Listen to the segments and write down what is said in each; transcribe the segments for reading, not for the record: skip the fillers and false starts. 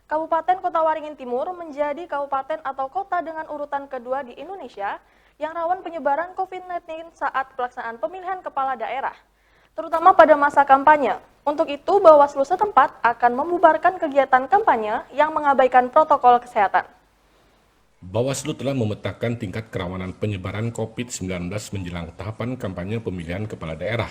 Kabupaten Kota Waringin Timur menjadi kabupaten atau kota dengan urutan kedua di Indonesia yang rawan penyebaran COVID-19 saat pelaksanaan pemilihan kepala daerah, terutama pada masa kampanye. Untuk itu, Bawaslu setempat akan membubarkan kegiatan kampanye yang mengabaikan protokol kesehatan. Bawaslu telah memetakan tingkat kerawanan penyebaran COVID-19 menjelang tahapan kampanye pemilihan kepala daerah.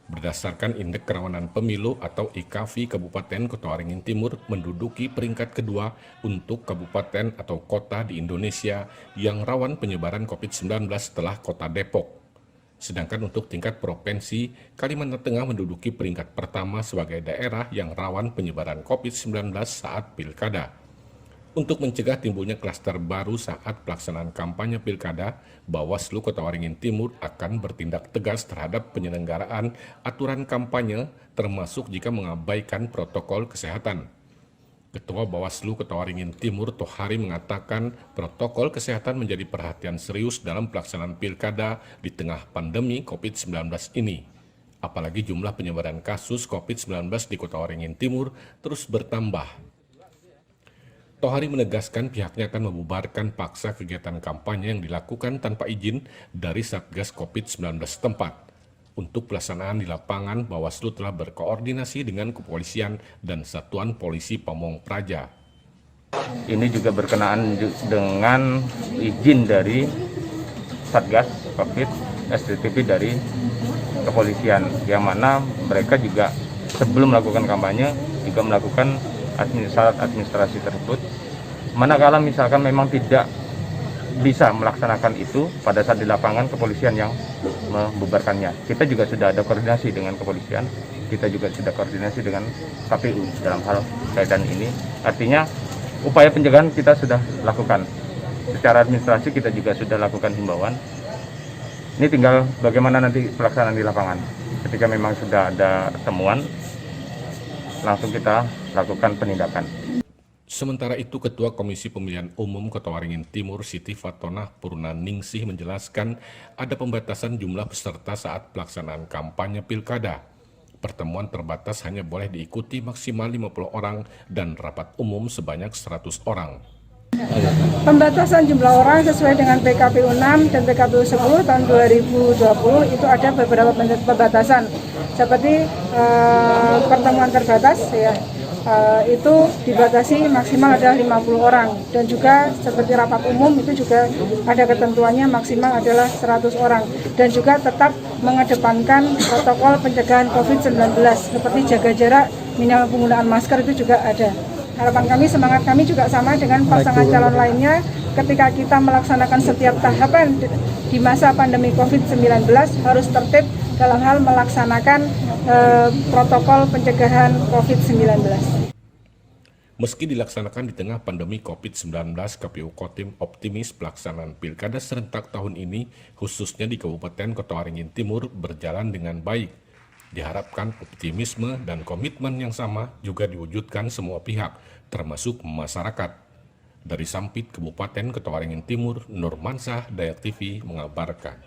Berdasarkan Indeks Kerawanan Pemilu atau IKV Kabupaten Kota Waringin Timur menduduki peringkat kedua untuk kabupaten atau kota di Indonesia yang rawan penyebaran COVID-19 setelah Kota Depok. Sedangkan untuk tingkat provinsi, Kalimantan Tengah menduduki peringkat pertama sebagai daerah yang rawan penyebaran COVID-19 saat pilkada. Untuk mencegah timbulnya klaster baru saat pelaksanaan kampanye pilkada, Bawaslu Kota Waringin Timur akan bertindak tegas terhadap penyelenggaraan aturan kampanye, termasuk jika mengabaikan protokol kesehatan. Ketua Bawaslu Kota Waringin Timur Tohari mengatakan protokol kesehatan menjadi perhatian serius dalam pelaksanaan pilkada di tengah pandemi COVID-19 ini. Apalagi jumlah penyebaran kasus COVID-19 di Kota Waringin Timur terus bertambah. Tohari menegaskan pihaknya akan membubarkan paksa kegiatan kampanye yang dilakukan tanpa izin dari Satgas COVID-19 setempat. Untuk pelaksanaan di lapangan, Bawaslu telah berkoordinasi dengan kepolisian dan Satuan Polisi Pamong Praja. Ini juga berkenaan dengan izin dari Satgas COVID SDTP dari kepolisian, yang mana mereka juga sebelum melakukan kampanye juga melakukan syarat administrasi tersebut. Manakala misalkan memang tidak bisa melaksanakan itu pada saat di lapangan, kepolisian yang membubarkannya. Kita juga sudah ada koordinasi dengan kepolisian, kita juga sudah koordinasi dengan KPU dalam hal kaitan ini. Artinya upaya pencegahan kita sudah lakukan. Secara administrasi kita juga sudah lakukan himbauan. Ini tinggal bagaimana nanti pelaksanaan di lapangan. Ketika memang sudah ada temuan, langsung kita lakukan penindakan. Sementara itu, Ketua Komisi Pemilihan Umum Kota Waringin Timur Siti Fatonah Purnaningsih menjelaskan ada pembatasan jumlah peserta saat pelaksanaan kampanye pilkada. Pertemuan terbatas hanya boleh diikuti maksimal 50 orang dan rapat umum sebanyak 100 orang. Pembatasan jumlah orang sesuai dengan PKPU 6 dan PKPU 10 tahun 2020 itu ada beberapa pembatasan seperti pertemuan terbatas ya. Itu dibatasi maksimal adalah 50 orang dan juga seperti rapat umum itu juga ada ketentuannya maksimal adalah 100 orang dan juga tetap mengedepankan protokol pencegahan COVID-19 seperti jaga jarak, minimal penggunaan masker itu juga ada. Harapan kami, semangat kami juga sama dengan pasangan calon lainnya ketika kita melaksanakan setiap tahapan di masa pandemi COVID-19 harus tertib dalam hal melaksanakan protokol pencegahan COVID-19. Meski dilaksanakan di tengah pandemi COVID-19, KPU Kotim optimis pelaksanaan pilkada serentak tahun ini, khususnya di Kabupaten Kota Waringin Timur, berjalan dengan baik. Diharapkan optimisme dan komitmen yang sama juga diwujudkan semua pihak, termasuk masyarakat. Dari Sampit, Kabupaten Kota Waringin Timur, Nur Mansah, Dayak TV mengabarkan.